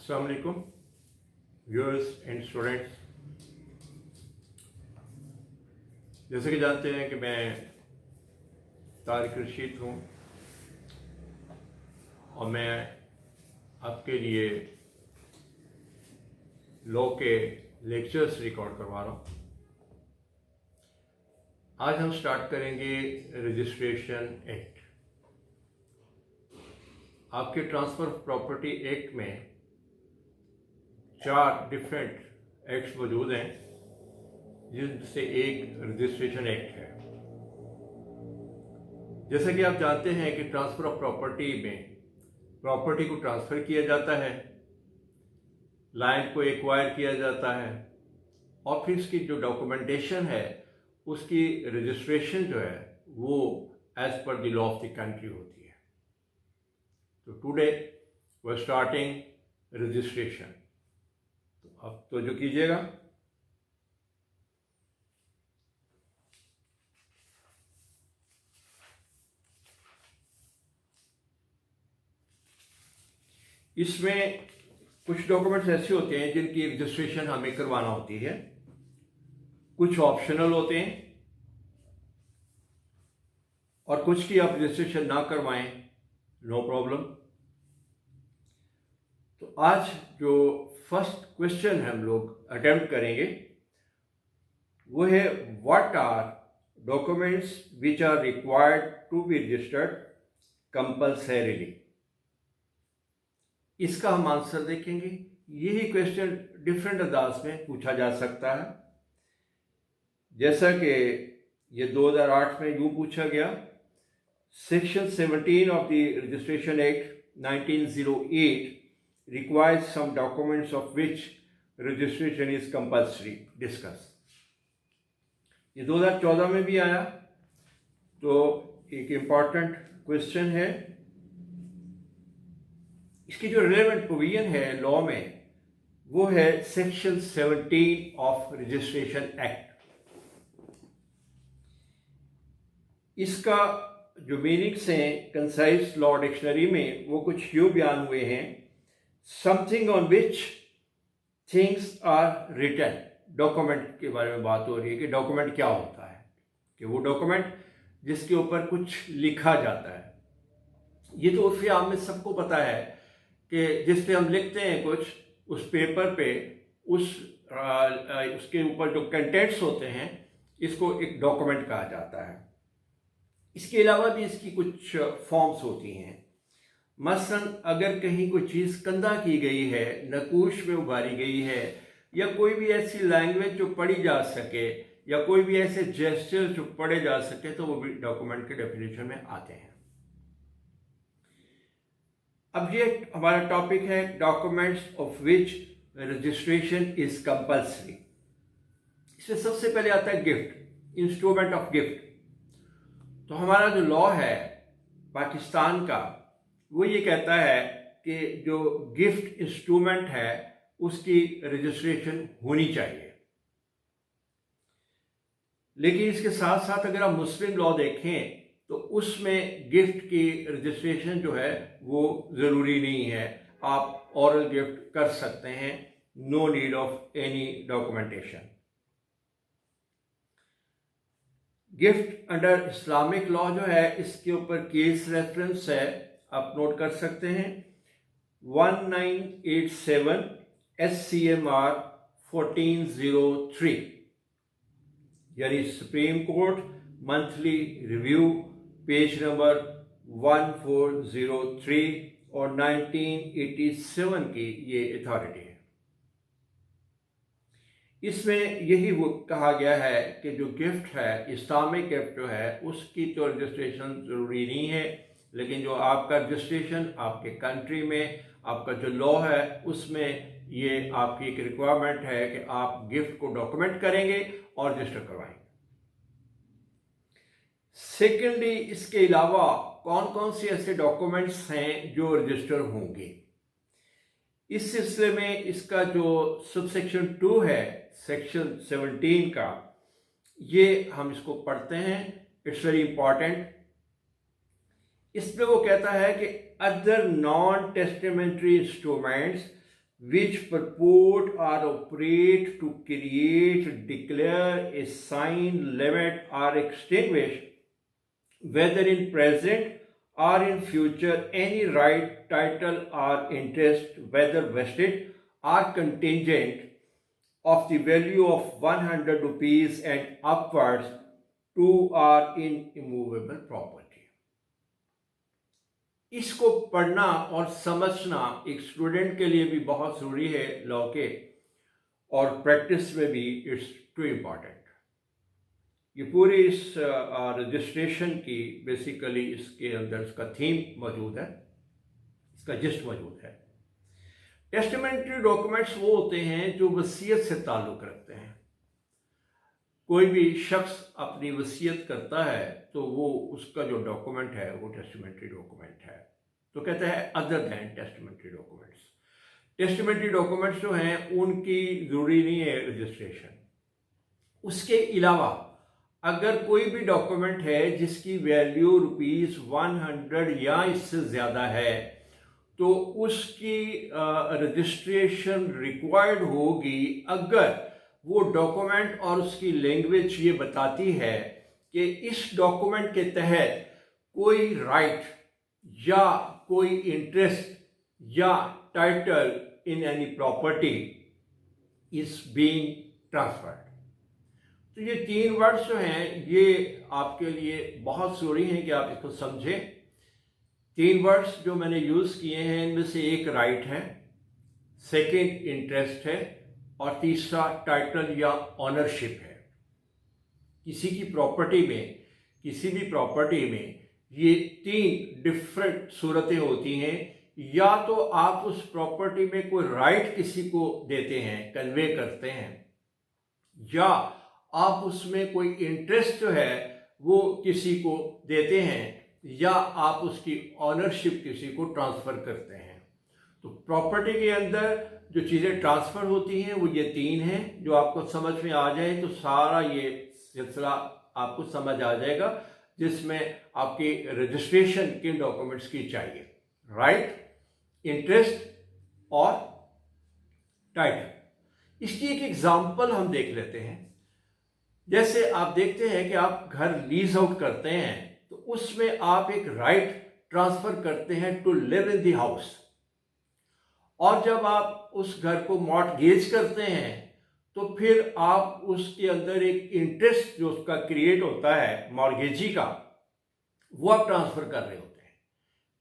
अस्सलाम वालेकुम viewers and students. जैसे कि जानते हैं कि मैं तारिक रशीद हूँ और मैं आपके लिए लॉ के लेक्चर्स रिकॉर्ड करवा रहा हूँ। आज हम स्टार्ट करेंगे रजिस्ट्रेशन एक्ट। आपके ट्रांसफ़र ऑफ प्रॉपर्टी एक्ट में 4 डिफरेंट एक्ट्स मौजूद हैं, जिनसे एक रजिस्ट्रेशन एक्ट है। जैसे कि आप जानते हैं कि ट्रांसफ़र ऑफ प्रॉपर्टी में प्रॉपर्टी को ट्रांसफ़र किया जाता है, लैंड को एक्वायर किया जाता है और फिर इसकी जो डॉक्यूमेंटेशन है उसकी रजिस्ट्रेशन जो है वो as per the law of the country होती है। तो today we are starting registration. तो अब तो जो कीजिएगा, इसमें कुछ डॉक्यूमेंट्स ऐसे होते हैं जिनकी रजिस्ट्रेशन हमें करवाना होती है, कुछ ऑप्शनल होते हैं और कुछ की आप रजिस्ट्रेशन ना करवाएं, नो प्रॉब्लम। तो आज जो फर्स्ट क्वेश्चन हम लोग अटेम्प्ट करेंगे वो है, what are documents which are required to be registered compulsorily. इसका हम आंसर देखेंगे। यही क्वेश्चन डिफरेंट अंदाज में पूछा जा सकता है। जैसा कि ये 2008 में यूँ पूछा गया, section 17 of the registration act 1908 requires some documents of which registration is compulsory. Discuss. ये 2014 में भी आया। तो एक इम्पॉर्टेंट क्वेश्चन है। इसकी जो रिलेवेंट प्रोविजन है लॉ में वो है सेक्शन 17 ऑफ रजिस्ट्रेशन एक्ट। इसका जो मीनिंग्स हैं कंसाइज लॉ डिक्शनरी में वो कुछ यूँ बयान हुए हैं, something on which things are written. Document के बारे में बात हो रही है कि डॉक्यूमेंट क्या होता है, कि वो डॉक्यूमेंट जिसके ऊपर कुछ लिखा जाता है। ये तो उर्फ़ आम में सबको पता है कि जिस पे हम लिखते हैं कुछ, उस पेपर पे उसके ऊपर जो कंटेंट्स होते हैं इसको एक डॉक्यूमेंट कहा जाता है। इसके अलावा भी इसकी कुछ फॉर्म्स होती हैं। मसलन अगर कहीं कोई चीज़ कंधा की गई है, नकूश में उभारी गई है, या कोई भी ऐसी लैंग्वेज जो पढ़ी जा सके, या कोई भी ऐसे जेस्चर जो पढ़े जा सके, तो वो भी डॉक्यूमेंट के डेफिनेशन में आते हैं। अब ये हमारा टॉपिक है, documents of which registration is compulsory. इसमें सबसे पहले आता है गिफ्ट, इंस्ट्रूमेंट ऑफ गिफ्ट। तो हमारा जो लॉ है पाकिस्तान का वो ये कहता है कि जो गिफ्ट इंस्ट्रूमेंट है उसकी रजिस्ट्रेशन होनी चाहिए। लेकिन इसके साथ साथ अगर आप मुस्लिम लॉ देखें तो उसमें गिफ्ट की रजिस्ट्रेशन जो है वो ज़रूरी नहीं है। आप ऑरल गिफ्ट कर सकते हैं, no need of any documentation. Gift under Islamic law जो है इसके ऊपर केस रेफरेंस है, आप नोट कर सकते हैं, 1987 SCMR 1403, यानी supreme court monthly review, page number 1403 और 1987 की ये अथॉरिटी है। इसमें यही वो कहा गया है कि जो गिफ्ट है, इस्लामिक गिफ्ट जो है, उसकी तो रजिस्ट्रेशन ज़रूरी नहीं है, लेकिन जो आपका रजिस्ट्रेशन आपके कंट्री में आपका जो लॉ है उसमें ये आपकी एक रिक्वायरमेंट है कि आप गिफ्ट को डॉक्यूमेंट करेंगे और रजिस्टर करवाएंगे। सेकेंडली, इसके अलावा कौन कौन से ऐसे डॉक्यूमेंट्स हैं जो रजिस्टर होंगे। इस सिलसिले में इसका जो सबसेक्शन 2 है सेक्शन 17 का, ये हम इसको पढ़ते हैं, इट्स वेरी इंपॉर्टेंट। इसमें वो कहता है कि other non testamentary instruments which purport or operate to create, declare, assign, limit, or extinguish, whether in present or in future, any right, title, or interest, whether vested or contingent, of the value of 100 rupees and upwards to or in immovable property. इसको पढ़ना और समझना एक student के लिए भी बहुत ज़रूरी है लॉ के, और प्रैक्टिस में भी इट्स टू इम्पॉर्टेंट। ये पूरी इस रजिस्ट्रेशन की बेसिकली इसके अंदर इसका थीम मौजूद है, इसका जिस्ट मौजूद है। टेस्टामेंट्री डॉक्यूमेंट्स वो होते हैं जो वसीयत से ताल्लुक़ रखते हैं। कोई भी शख्स अपनी वसीयत करता है तो वो उसका जो डॉक्यूमेंट है वो टेस्टामेंट्री डॉक्यूमेंट है। तो कहते हैं other than testamentary documents. Testamentary documents जो हैं उनकी ज़रूरी नहीं है रजिस्ट्रेशन। उसके अलावा अगर कोई भी डॉक्यूमेंट है जिसकी वैल्यू ₹100 या इससे ज़्यादा है तो उसकी रजिस्ट्रेशन रिक्वायर्ड होगी अगर वो डॉक्यूमेंट और उसकी लैंग्वेज ये बताती है कि इस डॉक्यूमेंट के तहत कोई राइट या कोई इंटरेस्ट या title in any property is being transferred. तो ये 3 वर्ड्स जो हैं ये आपके लिए बहुत ज़रूरी हैं कि आप इसको समझें। 3 वर्ड्स जो मैंने यूज़ किए हैं इनमें से एक राइट है, सेकंड इंटरेस्ट है और तीसरा टाइटल या ऑनरशिप है। किसी की प्रॉपर्टी में, किसी भी प्रॉपर्टी में ये 3 डिफरेंट सूरतें होती हैं। या तो आप उस प्रॉपर्टी में कोई राइट किसी को देते हैं, कन्वे करते हैं, या आप उसमें कोई इंटरेस्ट जो है वो किसी को देते हैं, या आप उसकी ऑनरशिप किसी को ट्रांसफ़र करते हैं। तो प्रॉपर्टी के अंदर जो चीज़ें ट्रांसफ़र होती हैं वो ये 3 हैं। जो आपको समझ में आ जाए तो सारा ये सिलसिला आपको समझ आ जाएगा, जिसमें आपकी रजिस्ट्रेशन किन डॉक्यूमेंट्स की चाहिए, राइट, इंटरेस्ट और टाइटल। इसकी एक एग्जांपल हम देख लेते हैं। जैसे आप देखते हैं कि आप घर लीज आउट करते हैं तो उसमें आप एक राइट ट्रांसफ़र करते हैं to live in the house, और जब आप उस घर को मॉर्टगेज करते हैं तो फिर आप उसके अंदर एक इंटरेस्ट जो उसका क्रिएट होता है मॉर्गेजी का, वो आप ट्रांसफ़र कर रहे होते हैं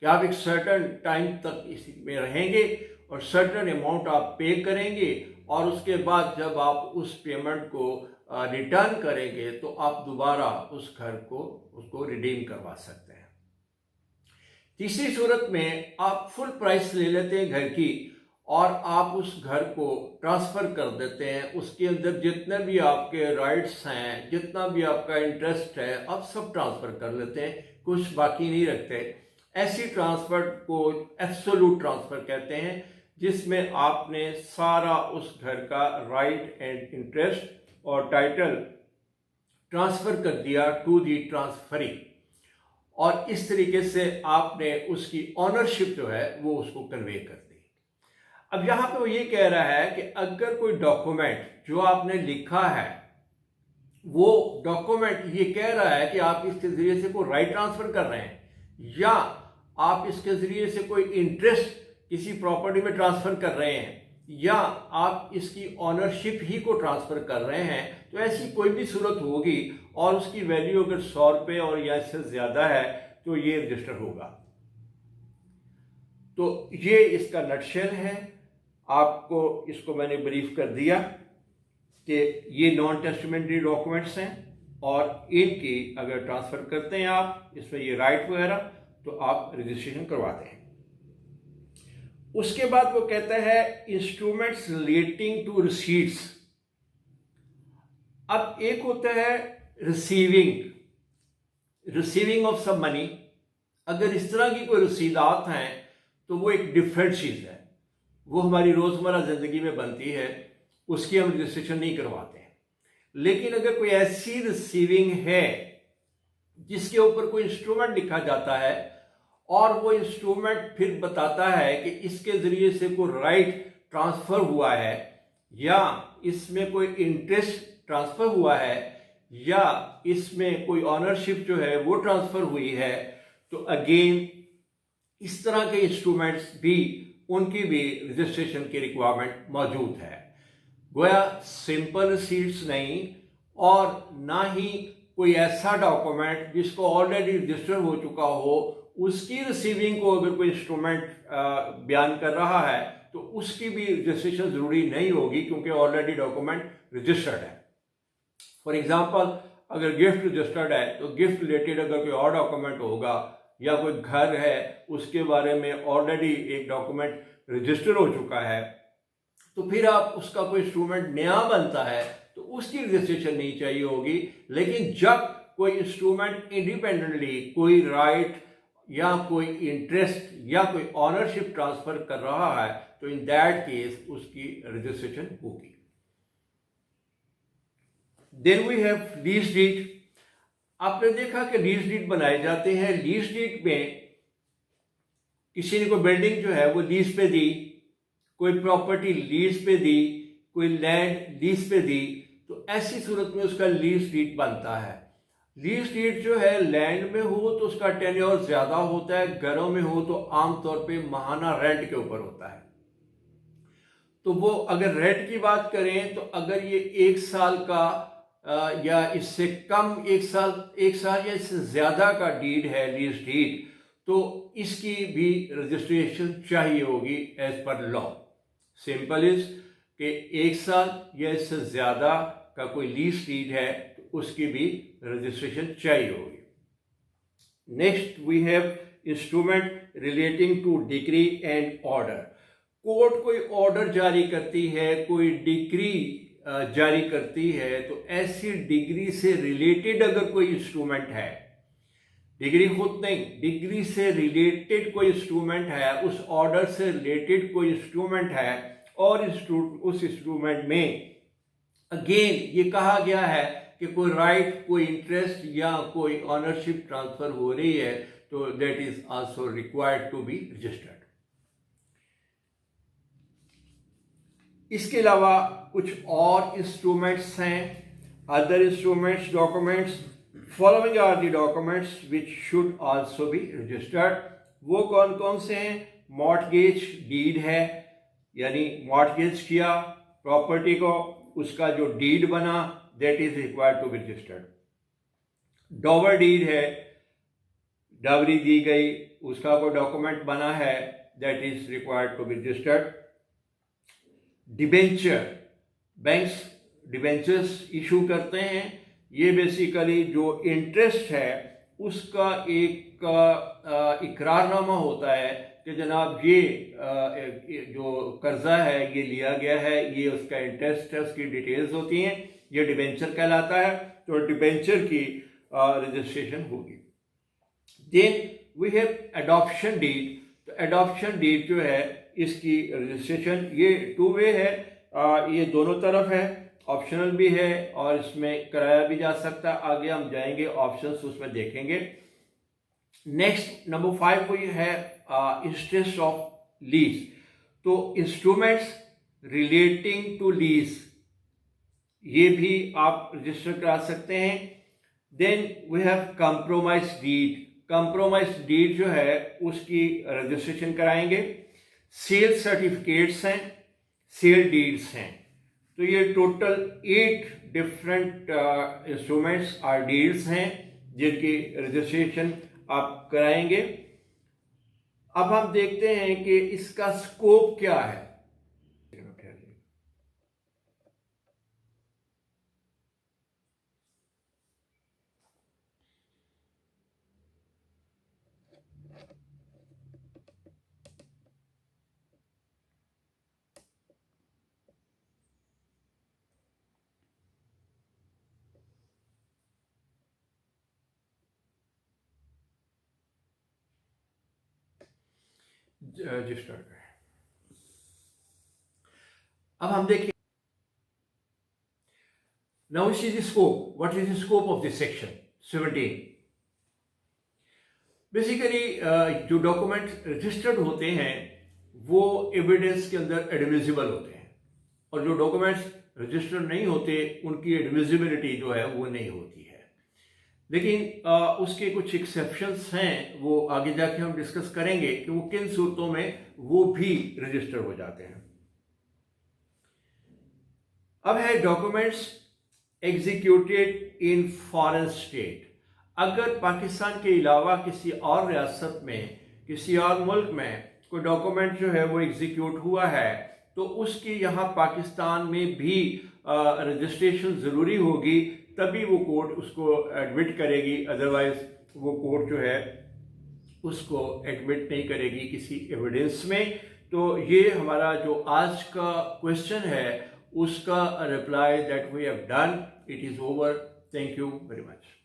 कि आप एक सर्टन टाइम तक इसी में रहेंगे और सर्टन अमाउंट आप पे करेंगे, और उसके बाद जब आप उस पेमेंट को रिटर्न करेंगे तो आप दोबारा उस घर को उसको रिडीम करवा सकते हैं। तीसरी सूरत में आप फुल प्राइस ले लेते हैं घर की और आप उस घर को ट्रांसफ़र कर देते हैं। उसके अंदर जितने भी आपके राइट्स हैं, जितना भी आपका इंटरेस्ट है, आप सब ट्रांसफ़र कर लेते हैं, कुछ बाकी नहीं रखते। ऐसी ट्रांसफ़र को एब्सोल्यूट ट्रांसफ़र कहते हैं, जिसमें आपने सारा उस घर का राइट एंड इंटरेस्ट और टाइटल ट्रांसफ़र कर दिया टू दी ट्रांसफरी, और इस तरीके से आपने उसकी ऑनरशिप जो है वो उसको कन्वे कर दी। अब यहाँ पे वो ये कह रहा है कि अगर कोई डॉक्यूमेंट जो आपने लिखा है वो डॉक्यूमेंट ये कह रहा है कि आप इसके ज़रिए से कोई राइट ट्रांसफ़र कर रहे हैं, या आप इसके ज़रिए से कोई इंटरेस्ट किसी प्रॉपर्टी में ट्रांसफ़र कर रहे हैं, या आप इसकी ऑनरशिप ही को ट्रांसफ़र कर रहे हैं, तो ऐसी कोई भी सूरत होगी और उसकी वैल्यू अगर 100 रुपये और या इससे ज़्यादा है तो ये रजिस्टर होगा। तो ये इसका नटशेल है। आपको इसको मैंने ब्रीफ कर दिया कि ये नॉन टेस्टामेंट्री डॉक्यूमेंट्स हैं, और इनकी अगर ट्रांसफ़र करते हैं आप इसमें ये राइट वगैरह, तो आप रजिस्ट्रेशन करवाते हैं। उसके बाद वो कहता है इंस्ट्रूमेंट्स रिलेटिंग टू रिसीट्स। अब एक होता है रिसीविंग ऑफ सम मनी। अगर इस तरह की कोई रसीदात हैं तो वो एक डिफरेंट चीज़ है, वो हमारी रोज़मर्रा ज़िंदगी में बनती है, उसकी हम रजिस्ट्रेशन नहीं करवाते हैं। लेकिन अगर कोई ऐसी रिसीविंग है जिसके ऊपर कोई इंस्ट्रूमेंट लिखा जाता है और वो इंस्ट्रूमेंट फिर बताता है कि इसके ज़रिए से कोई राइट ट्रांसफर हुआ है या इसमें कोई इंटरेस्ट ट्रांसफर हुआ है या इसमें कोई ऑनरशिप जो है वो ट्रांसफर हुई है, तो अगेन इस तरह के इंस्ट्रूमेंट्स भी, उनकी भी रजिस्ट्रेशन की रिक्वायरमेंट मौजूद है। गोया सिंपल रिसीट्स नहीं और ना ही कोई ऐसा डॉक्यूमेंट जिसको ऑलरेडी रजिस्टर हो चुका हो, उसकी रिसीविंग को अगर कोई इंस्ट्रूमेंट बयान कर रहा है तो उसकी भी रजिस्ट्रेशन जरूरी नहीं होगी, क्योंकि ऑलरेडी डॉक्यूमेंट रजिस्टर्ड है। फॉर एग्जांपल, अगर गिफ्ट रजिस्टर्ड है तो गिफ्ट रिलेटेड अगर कोई और डॉक्यूमेंट होगा, या कोई घर है उसके बारे में ऑलरेडी एक डॉक्यूमेंट रजिस्टर हो चुका है, तो फिर आप उसका कोई इंस्ट्रूमेंट नया बनता है तो उसकी रजिस्ट्रेशन नहीं चाहिए होगी। लेकिन जब कोई इंस्ट्रूमेंट इंडिपेंडेंटली कोई राइट या कोई इंटरेस्ट या कोई ऑनरशिप ट्रांसफर कर रहा है, तो इन दैट केस उसकी रजिस्ट्रेशन होगी। Then we have lease deed. आपने देखा कि लीज डीड बनाए जाते हैं। लीज डीड में किसी ने कोई बिल्डिंग जो है वो लीज पे दी, कोई प्रॉपर्टी लीज पे दी, कोई लैंड लीज पे दी, तो ऐसी सूरत में उसका लीज डीड बनता है। लीज डीड जो है लैंड में हो तो उसका टेन्योर ज्यादा होता है, घरों में हो तो आमतौर पे माहाना रेंट के ऊपर होता है। तो वो अगर रेंट की बात करें तो अगर ये 1 साल का या इससे कम, एक साल या इससे ज्यादा का डीड है, लीज डीड, तो इसकी भी रजिस्ट्रेशन चाहिए होगी as per law. Simple is कि 1 साल या इससे ज्यादा का कोई लीज डीड है तो उसकी भी रजिस्ट्रेशन चाहिए होगी। Next we have instrument relating to decree and order. Court कोई ऑर्डर जारी करती है, कोई डिक्री जारी करती है, तो ऐसी डिग्री से रिलेटेड अगर कोई इंस्ट्रूमेंट है, डिग्री खुद नहीं, डिग्री से रिलेटेड कोई इंस्ट्रूमेंट है, उस ऑर्डर से रिलेटेड कोई इंस्ट्रूमेंट है, और उस इंस्ट्रूमेंट में अगेन ये कहा गया है कि कोई राइट, कोई इंटरेस्ट या कोई ऑनरशिप ट्रांसफर हो रही है, तो that is also required to be registered. इसके अलावा कुछ और इंस्ट्रूमेंट्स हैं, other instruments, documents. Following are the documents which should also be registered. वो कौन कौन से हैं? मॉर्टगेज डीड है, यानी मॉर्टगेज किया प्रॉपर्टी को, उसका जो डीड बना, that is required to be registered. Dower deed है, डावरी दी गई, उसका कोई डॉक्यूमेंट बना है, that is required to be registered. Debenture, banks debentures issue करते हैं, ये बेसिकली जो इंटरेस्ट है उसका एक इकरारनामा होता है कि जनाब ये जो कर्जा है ये लिया गया है, ये उसका इंटरेस्ट है, उसकी डिटेल्स होती हैं, ये डिबेंचर कहलाता है। तो डिबेंचर की रजिस्ट्रेशन होगी। Then we have adoption deed. तो एडॉप्शन डीड जो है इसकी रजिस्ट्रेशन ये 2 वे है, ये दोनों तरफ है, ऑप्शनल भी है और इसमें कराया भी जा सकता है। आगे हम जाएंगे ऑप्शंस उसमें देखेंगे। नेक्स्ट नंबर 5 कोई है इंटरेस्ट ऑफ लीज। तो इंस्ट्रूमेंट्स रिलेटिंग टू लीज ये भी आप रजिस्टर करा सकते हैं। Then we have compromise deed. Compromise deed जो है उसकी रजिस्ट्रेशन कराएंगे। सेल सर्टिफिकेट्स हैं, सेल डीड्स हैं। तो ये टोटल 8 डिफरेंट इंस्ट्रूमेंट्स और डीड्स हैं जिनकी रजिस्ट्रेशन आप कराएंगे। अब हम देखते हैं कि इसका स्कोप क्या है। रजिस्टर्ड है। अब हम देखिए now this is the scope. What is the scope of this section 17? Basically जो डॉक्यूमेंट रजिस्टर्ड होते हैं वो एविडेंस के अंदर एडमिसिबल होते हैं, और जो डॉक्यूमेंट्स रजिस्टर्ड नहीं होते उनकी एडमिसिबिलिटी जो है वो नहीं होती है। लेकिन उसके कुछ एक्सेप्शंस हैं, वो आगे जाके हम डिस्कस करेंगे कि वो किन सूरतों में वो भी रजिस्टर हो जाते हैं। अब है documents executed in foreign state. अगर पाकिस्तान के अलावा किसी और रियासत में, किसी और मुल्क में कोई डॉक्यूमेंट जो है वो एग्जीक्यूट हुआ है, तो उसकी यहाँ पाकिस्तान में भी रजिस्ट्रेशन ज़रूरी होगी, तभी वो कोर्ट उसको एडमिट करेगी। अदरवाइज वो कोर्ट जो है उसको एडमिट नहीं करेगी किसी एविडेंस में। तो ये हमारा जो आज का क्वेश्चन है उसका reply that we have done, it is over. Thank you very much.